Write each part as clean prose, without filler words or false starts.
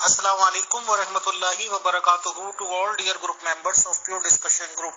Assalamu alaikum wa rahmatullahi wa barakatuhu to all dear group members of Pure Discussion Group.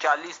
40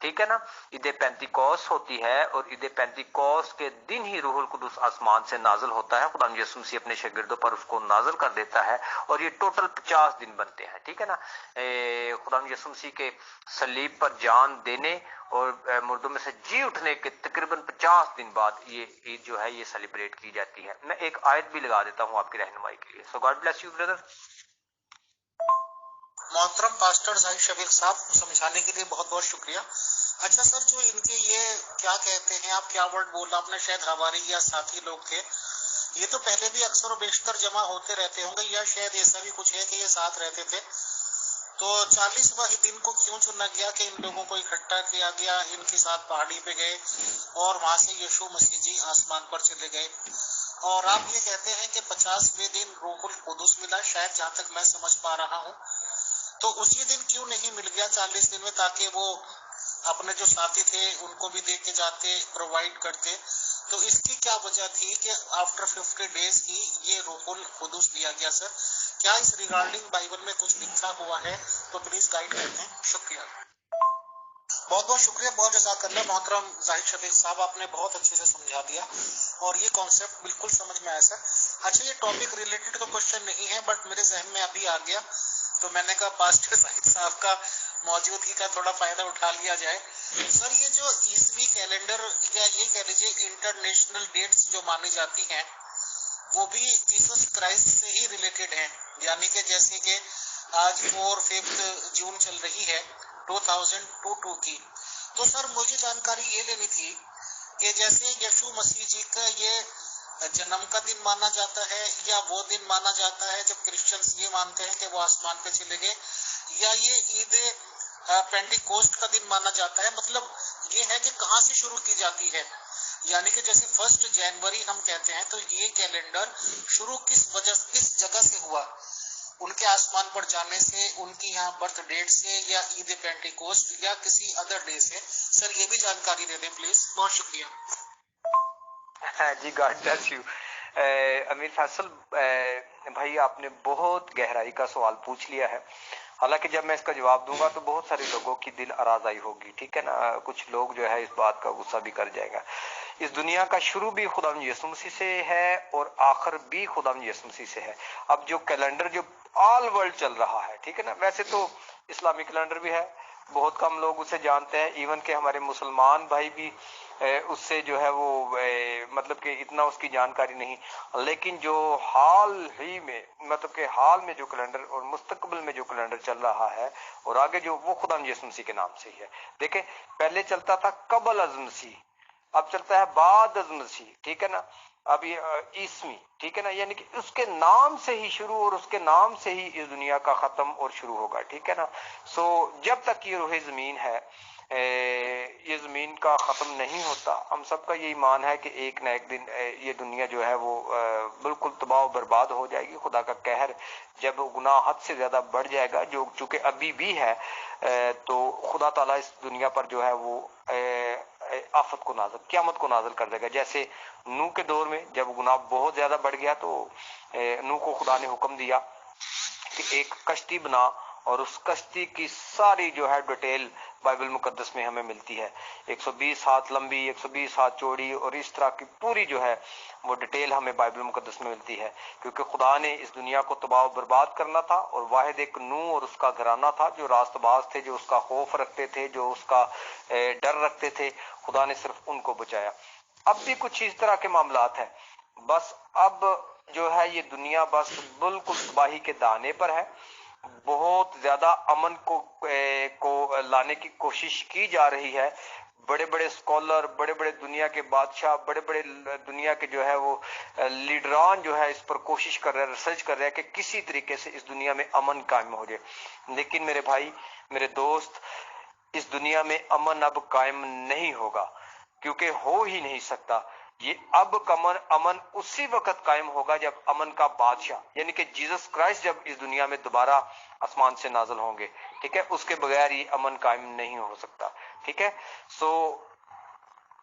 ٹھیک ہے نا. عید Pentecost ہوتی ہے اور عید پینتیکوس کے دن ہی روح القدس آسمان سے نازل ہوتا ہے. خدا یسوع مسیح اپنے شاگردوں پر اس کو نازل کر دیتا ہے اور یہ ٹوٹل 50 دن بنتے ہیں. ٹھیک ہے نا. خدا یسوع مسیح کے صلیب پر جان دینے اور مردوں میں سے جی اٹھنے کے تقریباً 50 دن بعد یہ عید جو ہے یہ سیلیبریٹ کی جاتی ہے. میں ایک آیت بھی لگا دیتا ہوں آپ کی رہنمائی کے لیے. So God bless you brother. محترم پاسٹر ظاہر شفیق صاحب سمجھانے کے لیے بہت بہت شکریہ. اچھا سر، جو ان کے یہ کیا کہتے ہیں، آپ کیا ورڈ بولا آپ نے، شاید ہماری یا ساتھی لوگ تھے، یہ تو پہلے بھی اکثر و بیشتر جمع ہوتے رہتے ہوں گے، یا شاید ایسا بھی کچھ ہے کہ یہ ساتھ رہتے تھے، تو 40واں دن کو کیوں چنا گیا کہ ان لوگوں کو اکٹھا کیا گیا، ان کے ساتھ پہاڑی پہ گئے اور وہاں سے یشوع مسیح جی آسمان پر چلے گئے، اور آپ یہ کہتے ہیں کہ 50ویں دن روح القدس ملا، شاید جہاں تک میں سمجھ پا رہا ہوں، تو اسی دن کیوں نہیں مل گیا 40 دن میں، تاکہ وہ اپنے جو ساتھی تھے ان کو بھی دے کے جاتے، پرووائڈ کرتے. تو اس کی کیا وجہ تھی کہ آفٹر 50 ڈیز ہی یہ روح القدس دیا گیا؟ سر کیا اس ریگارڈنگ بائبل میں کچھ لکھا ہوا ہے؟ تو پلیز گائیڈ کرتے ہیں. شکریہ. بہت بہت شکریہ، بہت جزاک اللہ محترم ظاہر شفیق صاحب، آپ نے بہت اچھے سے سمجھا دیا اور یہ کانسیپٹ بالکل سمجھ میں آیا سر. اچھا، یہ ٹاپک ریلیٹڈ تو کوشچن نہیں ہے بٹ میرے ذہن میں ابھی آ گیا، تو میں نے کہا پاسٹر ظاہر صاحب کا موجودگی کا تھوڑا فائدہ اٹھا لیا جائے. سر یہ جو عیسوی کیلنڈر یا یہ کہہ لیجیے انٹرنیشنل ڈیٹس جو مانی جاتی ہیں وہ بھی جیسس کرائسٹ سے ہی ریلیٹڈ ہیں، یعنی کہ جیسے کہ آج 4 جون چل رہی ہے 2022 کی. تو سر مجھے جانکاری یہ لینی تھی کہ جیسے یشوع مسیح جی کا یہ جنم کا دن مانا جاتا ہے، یا وہ دن مانا جاتا ہے جب کرسچنز یہ مانتے ہیں کہ وہ آسمان پہ چلے گئے، یا یہ عید پینٹیکوسٹ کا دن مانا جاتا ہے، مطلب یہ ہے کہ کہاں سے شروع کی جاتی ہے، یعنی کہ جیسے 1 جنوری ہم کہتے ہیں تو یہ کیلنڈر شروع کس جگہ سے ہوا، ان کے آسمان پر جانے سے، ان کی یہاں برتھ ڈیٹ سے، یا عید پینٹیکوسٹ یا کسی ادر ڈے سے؟ سر یہ بھی جانکاری دے دیں پلیز. بہت شکریہ. جی گاڈ بلیس یو. امیر فیصل بھائی، آپ نے بہت گہرائی کا سوال پوچھ لیا ہے. حالانکہ جب میں اس کا جواب دوں گا تو بہت سارے لوگوں کی دل آراز آئی ہوگی. ٹھیک ہے نا. کچھ لوگ جو ہے اس بات کا غصہ بھی کر جائے گا. اس دنیا کا شروع بھی خدا یسوع مسیح سے ہے اور آخر بھی خدا یسوع مسیح سے ہے. اب جو کیلنڈر جو آل ورلڈ چل رہا ہے، ٹھیک ہے نا، ویسے تو اسلامی کیلنڈر بھی ہے، بہت کم لوگ اسے جانتے ہیں، ایون کہ ہمارے مسلمان بھائی بھی اس سے جو ہے وہ مطلب کہ اتنا اس کی جانکاری نہیں. لیکن جو حال ہی میں مطلب کہ حال میں جو کیلنڈر اور مستقبل میں جو کیلنڈر چل رہا ہے اور آگے جو، وہ خدا یسوع مسیح کے نام سے ہی ہے. دیکھیں، پہلے چلتا تھا قبل از مسیح، اب چلتا ہے بعد از مسیح. ٹھیک ہے نا. اب یہ عیسوی، ٹھیک ہے نا، یعنی کہ اس کے نام سے ہی شروع اور اس کے نام سے ہی اس دنیا کا ختم اور شروع ہوگا. ٹھیک ہے نا. سو جب تک یہ روح زمین ہے، یہ زمین کا ختم نہیں ہوتا. ہم سب کا یہ ایمان ہے کہ ایک نہ ایک دن یہ دنیا جو ہے وہ بالکل تباہ و برباد ہو جائے گی. خدا کا قہر جب گناہ حد سے زیادہ بڑھ جائے گا، جو چونکہ ابھی بھی ہے، تو خدا تعالیٰ اس دنیا پر جو ہے وہ آفت کو نازل، قیامت کو نازل کر دے گا. جیسے نوح کے دور میں جب گناہ بہت زیادہ بڑھ گیا تو نوح کو خدا نے حکم دیا کہ ایک کشتی بنا، اور اس کشتی کی ساری جو ہے ڈیٹیل بائبل مقدس میں ہمیں ملتی ہے. 120 ہاتھ لمبی، 120 ہاتھ چوڑی، اور اس طرح کی پوری جو ہے وہ ڈیٹیل ہمیں بائبل مقدس میں ملتی ہے. کیونکہ خدا نے اس دنیا کو تباہ و برباد کرنا تھا، اور واحد ایک نوح اور اس کا گھرانہ تھا جو راست باز تھے، جو اس کا خوف رکھتے تھے، جو اس کا ڈر رکھتے تھے. خدا نے صرف ان کو بچایا. اب بھی کچھ اس طرح کے معاملات ہیں. بس اب جو ہے یہ دنیا بس بالکل تباہی کے دانے پر ہے. بہت زیادہ امن کو لانے کی کوشش کی جا رہی ہے. بڑے بڑے اسکالر، بڑے بڑے دنیا کے بادشاہ، بڑے بڑے دنیا کے جو ہے وہ لیڈران جو ہے اس پر کوشش کر رہے ہیں، ریسرچ کر رہے ہیں کہ کسی طریقے سے اس دنیا میں امن قائم ہو جائے. لیکن میرے بھائی، میرے دوست، اس دنیا میں امن اب قائم نہیں ہوگا، کیونکہ ہو ہی نہیں سکتا. یہ اب امن اسی وقت قائم ہوگا جب امن کا بادشاہ یعنی کہ جیسس کرائسٹ جب اس دنیا میں دوبارہ آسمان سے نازل ہوں گے. ٹھیک ہے. اس کے بغیر یہ امن قائم نہیں ہو سکتا. ٹھیک ہے. سو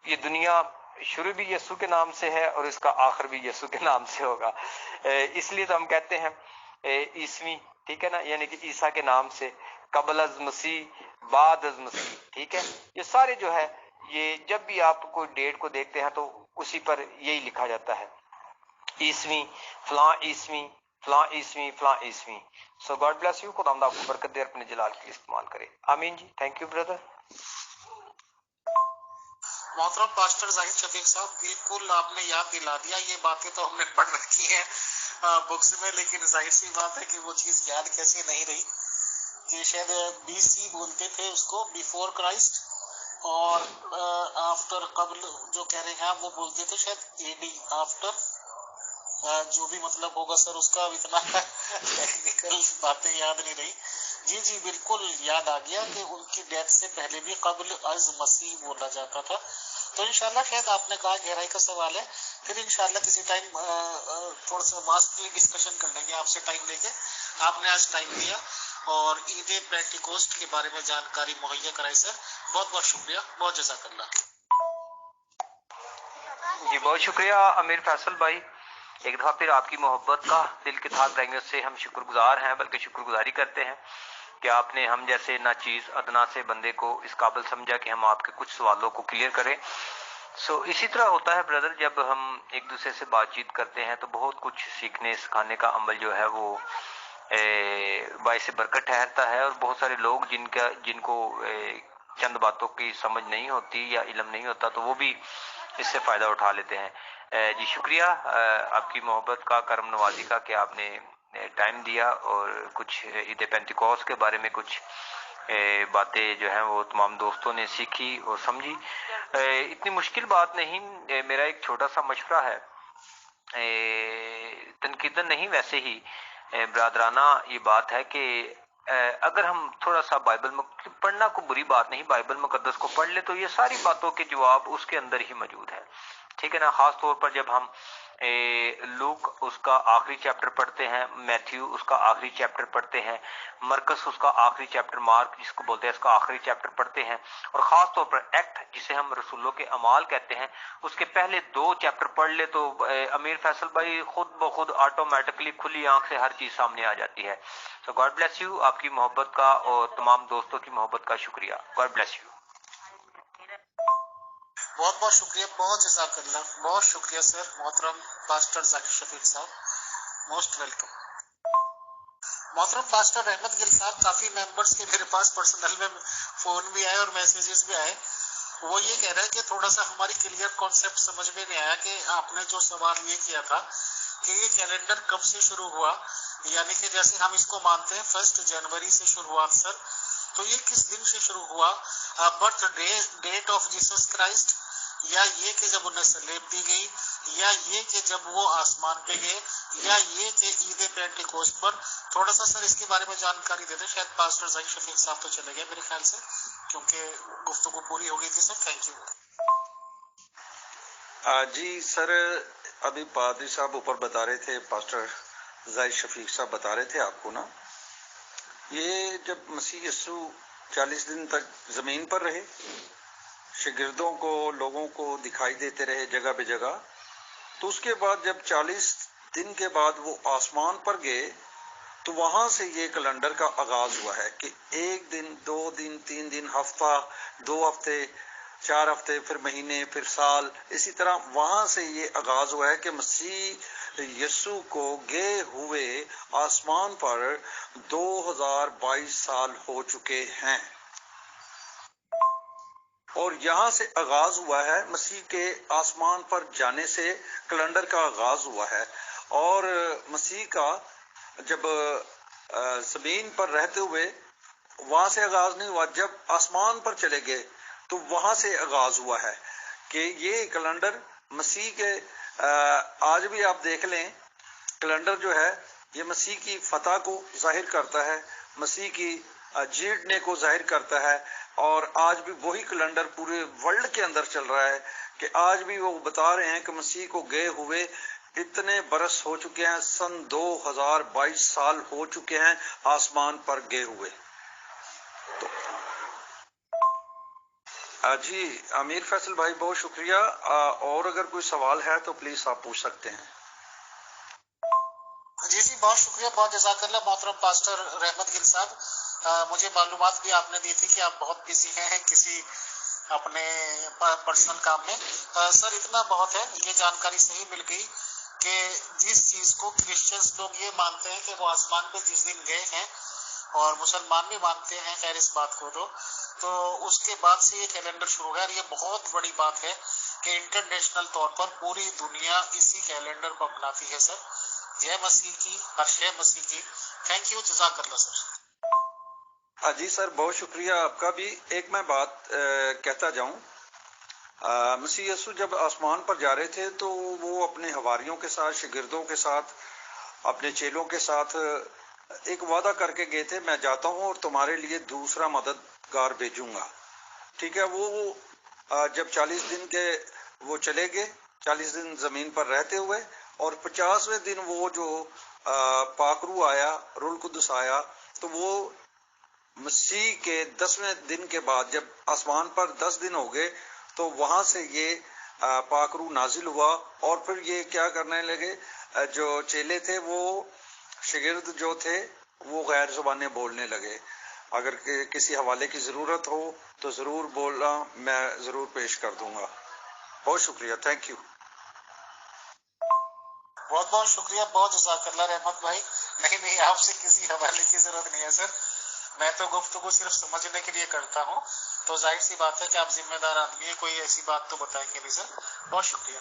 یہ دنیا شروع بھی یسوع کے نام سے ہے اور اس کا آخر بھی یسوع کے نام سے ہوگا. اس لیے تو ہم کہتے ہیں عیسوی، ٹھیک ہے نا، یعنی کہ عیسیٰ کے نام سے، قبل از مسیح، بعد از مسیح، ٹھیک ہے. یہ سارے جو ہے یہ جب بھی آپ کوئی ڈیٹ کو دیکھتے ہیں تو اسی پر یہی لکھا جاتا ہے، عیسوی فلاں عیسوی فلاں عیسوی فلاں عیسوی. سو گاڈ بلیس یو، خدا آپ کو برکت دے، اپنے جلال کے استعمال کرے. آمین جی. Thank you brother. محترم پاسٹر زاہد شفیق صاحب، بالکل آپ نے یاد دلا دیا. یہ باتیں تو ہم نے پڑھ رکھی ہیں بکس میں، لیکن ظاہر سی بات ہے کہ وہ چیز یاد کیسے نہیں رہی کہ شاید BC بولتے تھے اس کو، بیفور کرائسٹ، اور آفٹر قبل جو کہہ رہے ہیں آپ وہ بولتے تھے شاید AD آفٹر. جو بھی مطلب ہوگا سر اس کا، اتنا ٹیکنیکل باتیں یاد نہیں رہی. جی جی بالکل یاد آ گیا کہ ان کی ڈیتھ سے پہلے بھی قبل از مسیح بولا جاتا تھا. تو انشاءاللہ شاید آپ نے کہا گہرائی کا سوال ہے، پھر انشاءاللہ کسی ٹائم تھوڑا سا واسطلی ڈسکشن کر لیں گے آپ سے ٹائم لے کے. آپ نے آج ٹائم دیا اور عید پینٹیکوسٹ کے بارے میں جانکاری مہیا کرائی سر، بہت بہت شکریہ، بہت جزاک اللہ. جی بہت شکریہ امیر فیصل بھائی. ایک دفعہ پھر آپ کی محبت کا دل کے تھاک رنگت سے ہم شکر گزار ہیں، بلکہ شکر گزاری کرتے ہیں کہ آپ نے ہم جیسے ناچیز ادنا سے بندے کو اس قابل سمجھا کہ ہم آپ کے کچھ سوالوں کو کلیئر کریں. سو اسی طرح ہوتا ہے بردر، جب ہم ایک دوسرے سے بات چیت کرتے ہیں تو بہت کچھ سیکھنے سکھانے کا عمل جو ہے وہ باعث برکت ٹھہرتا ہے. اور بہت سارے لوگ جن کو چند باتوں کی سمجھ نہیں ہوتی یا علم نہیں ہوتا تو وہ بھی اس سے فائدہ اٹھا لیتے ہیں. جی شکریہ آپ کی محبت کا، کرم نوازی کا کہ آپ نے ٹائم دیا اور کچھ عید پینتیکوس کے بارے میں کچھ باتیں جو ہیں وہ تمام دوستوں نے سیکھی اور سمجھی. اتنی مشکل بات نہیں. میرا ایک چھوٹا سا مشورہ ہے، تنقیدن نہیں ویسے ہی برادرانہ یہ بات ہے کہ اگر ہم تھوڑا سا بائبل پڑھنا کو بری بات نہیں، بائبل مقدس کو پڑھ لے تو یہ ساری باتوں کے جواب اس کے اندر ہی موجود ہے، ٹھیک ہے نا. خاص طور پر جب ہم لوک اس کا آخری چیپٹر پڑھتے ہیں، میتھیو اس کا آخری چیپٹر پڑھتے ہیں، مرکس اس کا آخری چیپٹر، مارک جس کو بولتے ہیں اس کا آخری چیپٹر پڑھتے ہیں، اور خاص طور پر ایکٹ جسے ہم رسولوں کے اعمال کہتے ہیں اس کے پہلے 2 چیپٹر پڑھ لے تو امیر فیصل بھائی خود بخود آٹومیٹکلی کھلی آنکھ سے ہر چیز سامنے آ جاتی ہے. تو گاڈ بلیس یو. آپ کی محبت کا اور تمام دوستوں کی محبت کا شکریہ. God bless you. بہت بہت شکریہ، بہت جزاک اللہ، بہت شکریہ سر. محترم پاسٹر ذاکر شفیق صاحب، موسٹ ویلکم. محترم پاسٹر رحمت گل صاحب، کافی ممبرس کے میرے پاس پرسنل میں فون بھی آئے اور میسیجز بھی آئے. وہ یہ کہہ رہے ہیں کہ تھوڑا سا ہماری کلیئر کانسیپٹ سمجھ میں نہیں آیا کہ آپ نے جو سوال یہ کیا تھا کہ یہ کیلنڈر کب سے شروع ہوا، یعنی کہ جیسے ہم اس کو مانتے ہیں 1 جنوری سے شروعات سر، تو یہ کس دن سے شروع ہوا؟ Birth date of Jesus Christ, یا یہ کہ جب انہیں سلیب دی گئی، یا یہ کہ جب وہ آسمان پہ گئے، یا یہ کہ عید پینٹیکوسٹ پر؟ تھوڑا سا سر اس کے بارے میں جانکاری دے دیں. شاید پاسٹر ذاکر شفیق صاحب تو چلے گئے میرے خیال سے، کیونکہ گفتگو پوری ہو گئی تھی سر. Thank you. جی سر، ابھی پادری صاحب اوپر بتا رہے تھے، پاسٹر زاہد شفیق صاحب بتا رہے تھے آپ کو نا، یہ جب مسیح یسوع 40 دن تک زمین پر رہے، شاگردوں کو، لوگوں کو دکھائی دیتے رہے جگہ بے جگہ، تو اس کے بعد جب 40 دن کے بعد وہ آسمان پر گئے تو وہاں سے یہ کیلنڈر کا آغاز ہوا ہے کہ 1 دن، 2 دن، 3 دن، ہفتہ، 2 ہفتے، 4 ہفتے، پھر مہینے، پھر سال. اسی طرح وہاں سے یہ آغاز ہوا ہے کہ مسیح یسوع کو گئے ہوئے آسمان پر 2022 سال ہو چکے ہیں، اور یہاں سے آغاز ہوا ہے مسیح کے آسمان پر جانے سے کیلنڈر کا آغاز ہوا ہے. اور مسیح کا جب زمین پر رہتے ہوئے وہاں سے آغاز نہیں ہوا، جب آسمان پر چلے گئے تو وہاں سے آغاز ہوا ہے کہ یہ کیلنڈر مسیح کے آج بھی آپ دیکھ لیں، کیلنڈر جو ہے یہ مسیح کی فتح کو ظاہر کرتا ہے، مسیح کی جیتنے کو ظاہر کرتا ہے. اور آج بھی وہی کیلنڈر پورے ورلڈ کے اندر چل رہا ہے کہ آج بھی وہ بتا رہے ہیں کہ مسیح کو گئے ہوئے اتنے برس ہو چکے ہیں، سن 2022 سال ہو چکے ہیں آسمان پر گئے ہوئے. جی امیر فیصل بھائی بہت شکریہ. اور اگر کوئی سوال ہے تو پلیز آپ پوچھ سکتے ہیں. جی بہت شکریہ، بہت جزاک اللہ محترم پاسٹر رحمت گل صاحب. مجھے معلومات بھی آپ نے دی تھی کہ آپ بہت بزی ہیں کسی اپنے پرسنل کام میں. سر اتنا بہت ہے, یہ جانکاری صحیح مل گئی کہ جس چیز کو کرسچنز لوگ یہ مانتے ہیں کہ وہ آسمان پہ جس دن گئے ہیں اور مسلمان بھی مانتے ہیں خیر اس بات کو تو اس کے بعد سے یہ کیلنڈر شروع ہے. اور یہ بہت بڑی بات ہے کہ انٹرنیشنل طور پر پوری دنیا اسی کیلنڈر کو اپناتی ہے. سر جے مسیح کی, ہر شے مسیح کی. تھینک یو, جزاک اللہ سر. جی سر, بہت شکریہ آپ کا بھی. ایک میں بات کہتا جاؤں, مسیح یسوع جب آسمان پر جا رہے تھے تو وہ اپنے حواریوں کے ساتھ, شاگردوں کے ساتھ, اپنے چیلوں کے ساتھ ایک وعدہ کر کے گئے تھے, میں جاتا ہوں اور تمہارے لیے دوسرا مددگار بھیجوں گا. ٹھیک ہے, وہ جب 40 دن کے وہ چلے گئے, 40 دن زمین پر رہتے ہوئے, اور 50ویں دن وہ جو پاکرو آیا, روح القدس آیا, تو وہ مسیح کے 10ویں دن کے بعد جب آسمان پر 10 دن ہو گئے تو وہاں سے یہ پاکرو نازل ہوا. اور پھر یہ کیا کرنے لگے, جو چیلے تھے, وہ شاگرد جو تھے وہ غیر زبانیں بولنے لگے. اگر کسی حوالے کی ضرورت ہو تو ضرور بولنا, میں ضرور پیش کر دوں گا. بہت شکریہ, تھینک یو. بہت بہت شکریہ, بہت جزاک اللہ رحمت بھائی. نہیں آپ سے کسی حوالے کی ضرورت نہیں ہے سر, میں تو گفتگو صرف سمجھنے کے لیے کرتا ہوں. تو ظاہر سی بات ہے کہ آپ ذمہ دار آدمی ہے, کوئی ایسی بات تو بتائیں گے نہیں سر. بہت شکریہ.